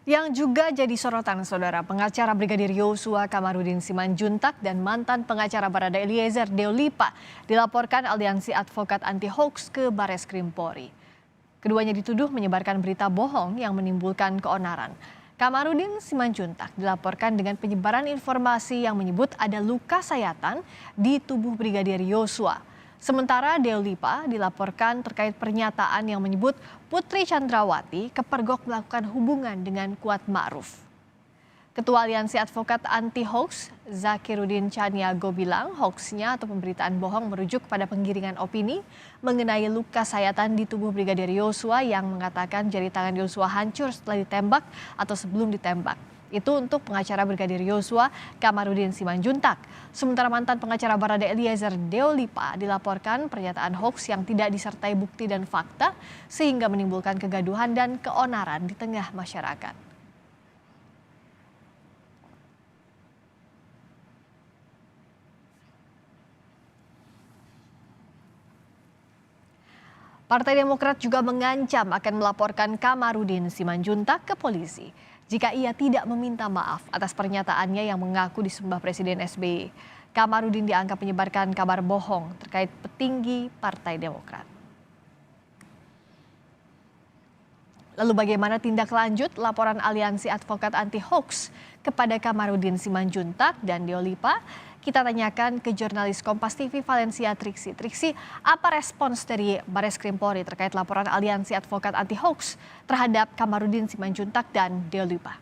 Yang juga jadi sorotan saudara, pengacara Brigadir Yosua Kamarudin Simanjuntak dan mantan pengacara Barada Eliezer Deolipa dilaporkan Aliansi Advokat Anti Hoax ke Bareskrim Polri. Keduanya dituduh menyebarkan berita bohong yang menimbulkan keonaran. Kamarudin Simanjuntak dilaporkan dengan penyebaran informasi yang menyebut ada luka sayatan di tubuh Brigadir Yosua. Sementara Deolipa dilaporkan terkait pernyataan yang menyebut Putri Chandrawati kepergok melakukan hubungan dengan Kuat Ma'ruf. Ketua Aliansi Advokat Anti Hoax, Zakirudin Caniago bilang hoaxnya atau pemberitaan bohong merujuk pada penggiringan opini mengenai luka sayatan di tubuh Brigadir Yosua yang mengatakan jari tangan Yosua hancur setelah ditembak atau sebelum ditembak. Itu untuk pengacara Brigadir Yosua Kamarudin Simanjuntak. Sementara mantan pengacara Barada Eliezer Deolipa dilaporkan pernyataan hoax yang tidak disertai bukti dan fakta sehingga menimbulkan kegaduhan dan keonaran di tengah masyarakat. Partai Demokrat juga mengancam akan melaporkan Kamarudin Simanjuntak ke polisi jika ia tidak meminta maaf atas pernyataannya yang mengaku disembah Presiden SBY. Kamarudin dianggap menyebarkan kabar bohong terkait petinggi Partai Demokrat. Lalu bagaimana tindak lanjut laporan Aliansi Advokat Anti Hoax kepada Kamarudin Simanjuntak dan Deolipa? Kita tanyakan ke jurnalis Kompas TV Valencia Triksi. Triksi, apa respons dari Bareskrim Polri terkait laporan Aliansi Advokat Anti Hoax terhadap Kamarudin Simanjuntak dan Deolipa?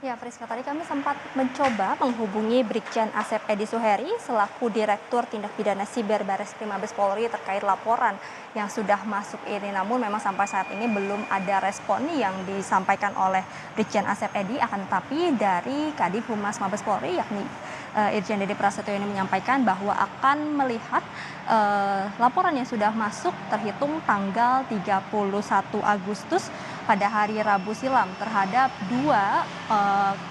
Ya, Friska, tadi kami sempat mencoba menghubungi Brigjen Asep Edi Suheri selaku Direktur Tindak Pidana Siber Bareskrim Mabes Polri terkait laporan yang sudah masuk ini. Namun memang sampai saat ini belum ada respon yang disampaikan oleh Brigjen Asep Edi, akan tetapi dari Kadif Humas Mabes Polri yakni Irjen Dede Prasetyo ini menyampaikan bahwa akan melihat laporan yang sudah masuk terhitung tanggal 31 Agustus pada hari Rabu silam terhadap dua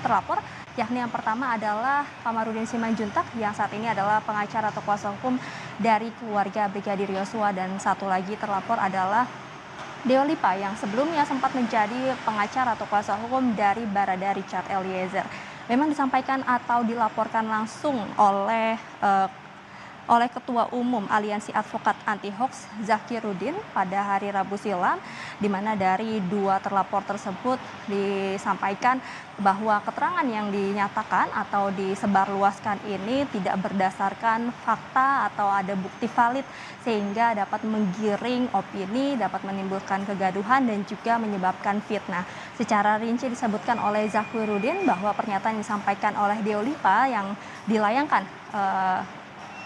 terlapor, yakni yang pertama adalah Kamarudin Simanjuntak yang saat ini adalah pengacara atau kuasa hukum dari keluarga Brigadir Yosua, dan satu lagi terlapor adalah Deolipa yang sebelumnya sempat menjadi pengacara atau kuasa hukum dari Barada Richard Eliezer. Memang disampaikan atau dilaporkan langsung oleh Ketua Umum Aliansi Advokat Anti Hoax Zakirudin pada hari Rabu silam, di mana dari dua terlapor tersebut disampaikan bahwa keterangan yang dinyatakan atau disebarluaskan ini tidak berdasarkan fakta atau ada bukti valid sehingga dapat menggiring opini, dapat menimbulkan kegaduhan dan juga menyebabkan fitnah. Secara rinci disebutkan oleh Zakirudin bahwa pernyataan yang disampaikan oleh Deolipa yang dilayangkan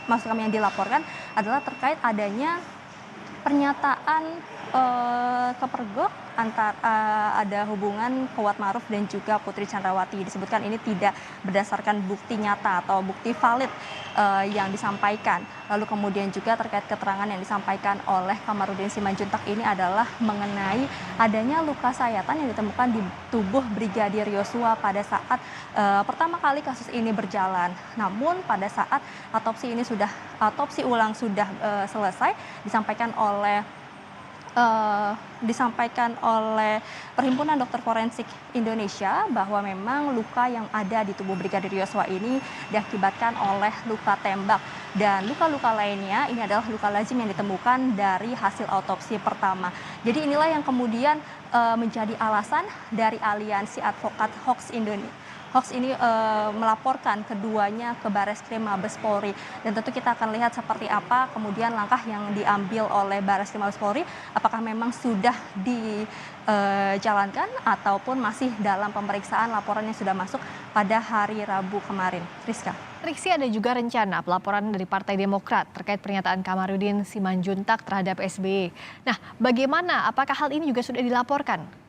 maksud kami yang dilaporkan adalah terkait adanya pernyataan kepergok ada hubungan Kuat Ma'ruf dan juga Putri Chandrawati. Disebutkan ini tidak berdasarkan bukti nyata atau bukti valid yang disampaikan. Lalu kemudian juga terkait keterangan yang disampaikan oleh Kamarudin Simanjuntak ini adalah mengenai adanya luka sayatan yang ditemukan di tubuh Brigadir Yosua pada saat pertama kali kasus ini berjalan. Namun pada saat otopsi ulang sudah selesai, disampaikan oleh Perhimpunan Dokter Forensik Indonesia bahwa memang luka yang ada di tubuh Brigadir Yosua ini diakibatkan oleh luka tembak, dan luka-luka lainnya ini adalah luka lazim yang ditemukan dari hasil autopsi pertama. Jadi inilah yang kemudian menjadi alasan dari Aliansi Advokat Hoax ini melaporkan keduanya ke Bareskrim Mabes Polri, dan tentu kita akan lihat seperti apa kemudian langkah yang diambil oleh Bareskrim Mabes Polri, apakah memang sudah dijalankan ataupun masih dalam pemeriksaan laporan yang sudah masuk pada hari Rabu kemarin. Rizka. Triksi, ada juga rencana pelaporan dari Partai Demokrat terkait pernyataan Kamarudin Simanjuntak terhadap SBY. Nah, bagaimana? Apakah hal ini juga sudah dilaporkan?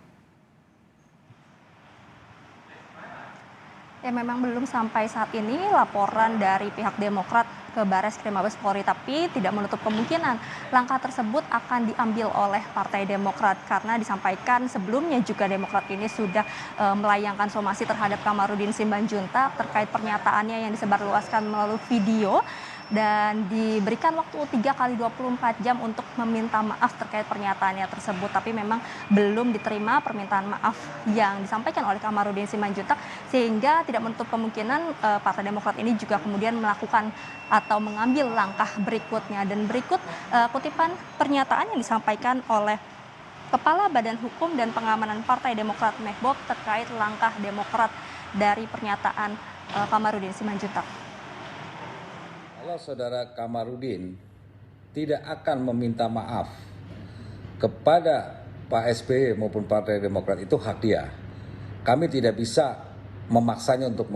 Ya, memang belum sampai saat ini laporan dari pihak Demokrat ke Bareskrim Mabes Polri, tapi tidak menutup kemungkinan langkah tersebut akan diambil oleh Partai Demokrat karena disampaikan sebelumnya juga Demokrat ini sudah melayangkan somasi terhadap Kamarudin Simanjuntak terkait pernyataannya yang disebarluaskan melalui video dan diberikan waktu 3 kali 24 jam untuk meminta maaf terkait pernyataannya tersebut. Tapi memang belum diterima permintaan maaf yang disampaikan oleh Kamarudin Simanjuntak, sehingga tidak menutup kemungkinan Partai Demokrat ini juga kemudian melakukan atau mengambil langkah berikutnya. Dan berikut kutipan pernyataan yang disampaikan oleh Kepala Badan Hukum dan Pengamanan Partai Demokrat Mehbob terkait langkah Demokrat dari pernyataan Kamarudin Simanjuntak. Kalau saudara Kamarudin tidak akan meminta maaf kepada Pak SBY maupun Partai Demokrat, itu hak dia. Kami tidak bisa memaksanya untuk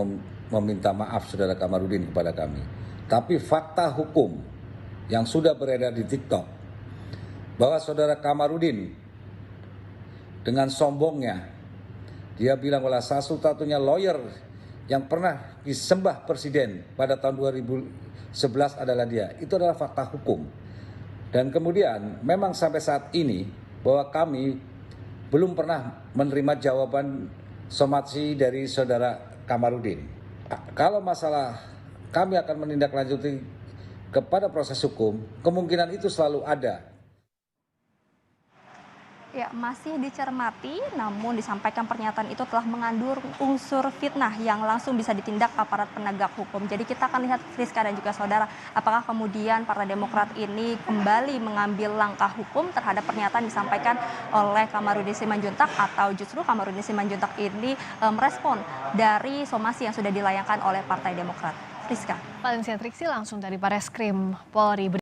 meminta maaf saudara Kamarudin kepada kami. Tapi fakta hukum yang sudah beredar di TikTok bahwa saudara Kamarudin dengan sombongnya dia bilang bahwa satu-satunya lawyer yang pernah disembah presiden pada tahun 2011 adalah dia. Itu adalah fakta hukum. Dan kemudian memang sampai saat ini bahwa kami belum pernah menerima jawaban somasi dari saudara Kamarudin. Kalau masalah kami akan menindaklanjuti kepada proses hukum, kemungkinan itu selalu ada. Ya, masih dicermati, namun disampaikan pernyataan itu telah mengandung unsur fitnah yang langsung bisa ditindak aparat penegak hukum. Jadi kita akan lihat, Friska dan juga saudara, apakah kemudian Partai Demokrat ini kembali mengambil langkah hukum terhadap pernyataan disampaikan oleh Kamarudin Simanjuntak, atau justru Kamarudin Simanjuntak ini merespon dari somasi yang sudah dilayangkan oleh Partai Demokrat. Friska. Valencia Triksi langsung dari Bareskrim Polri.